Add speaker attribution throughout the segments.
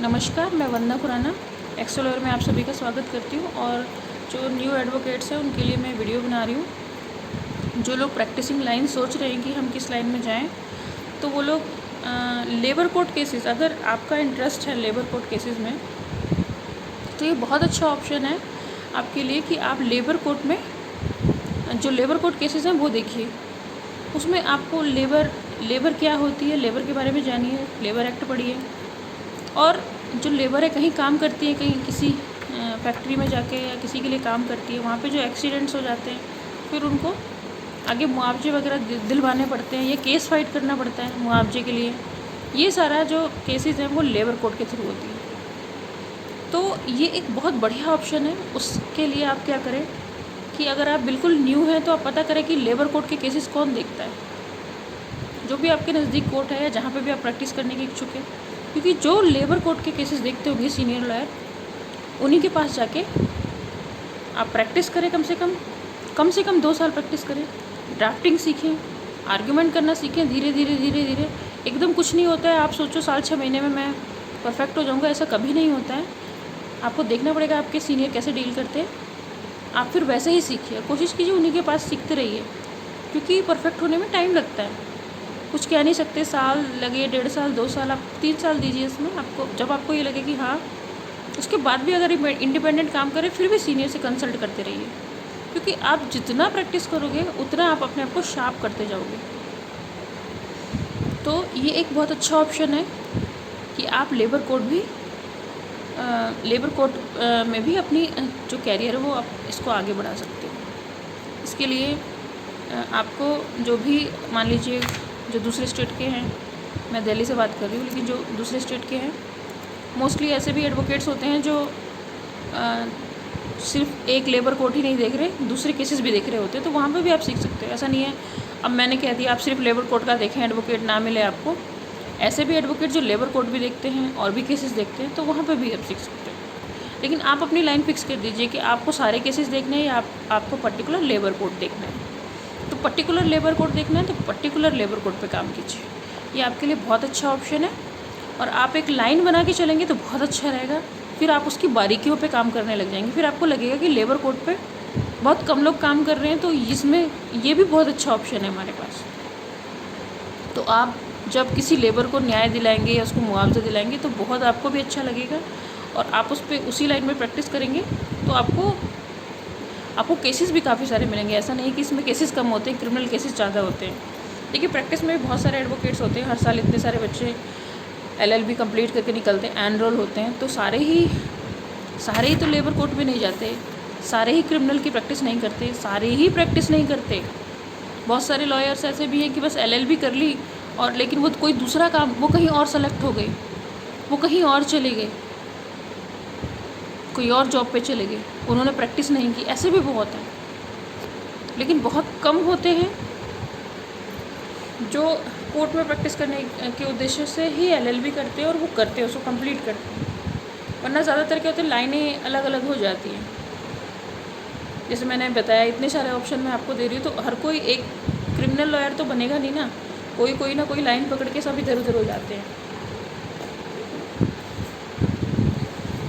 Speaker 1: नमस्कार, मैं वंदना Khurana Excel lawyer में आप सभी का स्वागत करती हूँ। और जो न्यू एडवोकेट्स हैं उनके लिए मैं वीडियो बना रही हूँ। जो लोग प्रैक्टिसिंग लाइन सोच रहे हैं कि हम किस लाइन में जाएं, तो वो लोग लेबर कोर्ट केसेस, अगर आपका इंटरेस्ट है लेबर कोर्ट केसेस में, तो ये बहुत अच्छा ऑप्शन है आपके लिए कि आप लेबर कोर्ट में जो लेबर कोर्ट केसेस हैं वो देखिए। उसमें आपको लेबर क्या होती है, लेबर के बारे में जानिए, लेबर एक्ट पढ़िए। और जो लेबर है कहीं काम करती है, कहीं किसी फैक्ट्री में जाके या किसी के लिए काम करती है, वहाँ पे जो एक्सीडेंट्स हो जाते हैं फिर उनको आगे मुआवजे वगैरह दिलवाने पड़ते हैं या केस फाइट करना पड़ता है मुआवजे के लिए। ये सारा जो केसेस हैं वो लेबर कोर्ट के थ्रू होती है। तो ये एक बहुत बढ़िया ऑप्शन है। उसके लिए आप क्या करें कि अगर आप बिल्कुल न्यू हैं तो आप पता करें कि लेबर कोर्ट के केसेस कौन देखता है। जो भी आपके नज़दीक कोर्ट है या जहाँ पे भी आप प्रैक्टिस करने के इच्छुक हैं, क्योंकि जो लेबर कोर्ट के केसेस देखते होंगे सीनियर लॉयर, उन्हीं के पास जाके आप प्रैक्टिस करें। कम से कम 2 साल प्रैक्टिस करें, ड्राफ्टिंग सीखें, आर्ग्यूमेंट करना सीखें। धीरे धीरे एकदम कुछ नहीं होता है। आप सोचो 4-6 महीने में मैं परफेक्ट हो जाऊँगा, ऐसा कभी नहीं होता है। आपको देखना पड़ेगा आपके सीनियर कैसे डील करते हैं, आप फिर वैसे ही सीखिए। कोशिश कीजिए उन्हीं के पास सीखते रहिए, क्योंकि परफेक्ट होने में टाइम लगता है। कुछ कह नहीं सकते, साल लगे, 1.5 साल, 2 साल, आप 3 साल दीजिए इसमें। आपको जब आपको ये लगे कि हाँ, उसके बाद भी अगर इंडिपेंडेंट काम करें फिर भी सीनियर से कंसल्ट करते रहिए, क्योंकि आप जितना प्रैक्टिस करोगे उतना आप अपने आप को शार्प करते जाओगे। तो ये एक बहुत अच्छा ऑप्शन है कि आप लेबर कोर्ट में भी अपनी जो कैरियर है वो आप इसको आगे बढ़ा सकते हो। इसके लिए आपको जो भी, मान लीजिए जो दूसरे स्टेट के हैं, मैं दिल्ली से बात कर रही हूँ, लेकिन जो दूसरे स्टेट के हैं, मोस्टली ऐसे भी एडवोकेट्स होते हैं जो सिर्फ एक लेबर कोर्ट ही नहीं देख रहे, दूसरे केसेस भी देख रहे होते हैं। तो वहाँ पे भी आप सीख सकते हो। ऐसा नहीं है अब मैंने कह दिया आप सिर्फ लेबर कोर्ट का देखें, एडवोकेट ना मिले आपको। ऐसे भी एडवोकेट जो लेबर कोर्ट भी देखते हैं और भी केसेस देखते हैं, तो वहाँ पर भी आप सीख सकते हो। लेकिन आप अपनी लाइन फिक्स कर दीजिए कि आपको सारे केसेस देखने हैं या आपको पर्टिकुलर लेबर कोर्ट देखना है। तो पर्टिकुलर लेबर कोर्ट देखना है तो पर्टिकुलर लेबर कोर्ट पे काम कीजिए। ये आपके लिए बहुत अच्छा ऑप्शन है। और आप एक लाइन बना के चलेंगे तो बहुत अच्छा रहेगा। फिर आप उसकी बारीकियों पे काम करने लग जाएंगे। फिर आपको लगेगा कि लेबर कोर्ट पे बहुत कम लोग काम कर रहे हैं, तो इसमें ये भी बहुत अच्छा ऑप्शन है हमारे पास। तो आप जब किसी लेबर को न्याय दिलाएंगे या उसको मुआवजा दिलाएंगे तो बहुत आपको भी अच्छा लगेगा। और आप उसी लाइन में प्रैक्टिस करेंगे तो आपको केसेस भी काफ़ी सारे मिलेंगे। ऐसा नहीं कि इसमें केसेस कम होते हैं, क्रिमिनल केसेस ज़्यादा होते हैं। देखिए प्रैक्टिस में भी बहुत सारे एडवोकेट्स होते हैं। हर साल इतने सारे बच्चे LLB कंप्लीट करके निकलते हैं, एनरोल होते हैं। तो सारे ही तो लेबर कोर्ट में नहीं जाते, सारे ही क्रिमिनल की प्रैक्टिस नहीं करते, सारे ही प्रैक्टिस नहीं करते। बहुत सारे लॉयर्स ऐसे भी हैं कि बस LLB कर ली और लेकिन वो कोई दूसरा काम, वो कहीं और सेलेक्ट हो गए, वो कहीं और चले गए, कोई और जॉब पे चले गए, उन्होंने प्रैक्टिस नहीं की। ऐसे भी बहुत हैं, लेकिन बहुत कम होते हैं जो कोर्ट में प्रैक्टिस करने के उद्देश्य से ही LLB करते हैं और वो करते हैं, उसको कंप्लीट करते हैं। वरना ज़्यादातर क्या होते हैं, लाइनें अलग अलग हो जाती हैं। जैसे मैंने बताया इतने सारे ऑप्शन मैं आपको दे रही हूँ, तो हर कोई एक क्रिमिनल लॉयर तो बनेगा नहीं ना। कोई ना कोई लाइन पकड़ के सब इधर उधर हो जाते हैं।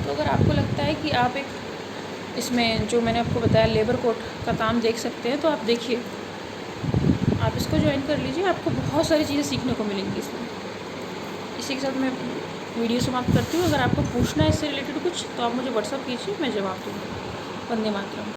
Speaker 1: तो अगर आपको लगता है कि आप एक इसमें जो मैंने आपको बताया लेबर कोर्ट का काम देख सकते हैं, तो आप देखिए, आप इसको ज्वाइन कर लीजिए। आपको बहुत सारी चीज़ें सीखने को मिलेंगी इसमें। इसी के साथ मैं वीडियो समाप्त करती हूँ। अगर आपको पूछना है इससे रिलेटेड कुछ, तो आप मुझे व्हाट्सअप कीजिए, मैं जवाब दूँगी। वंदे मातरम।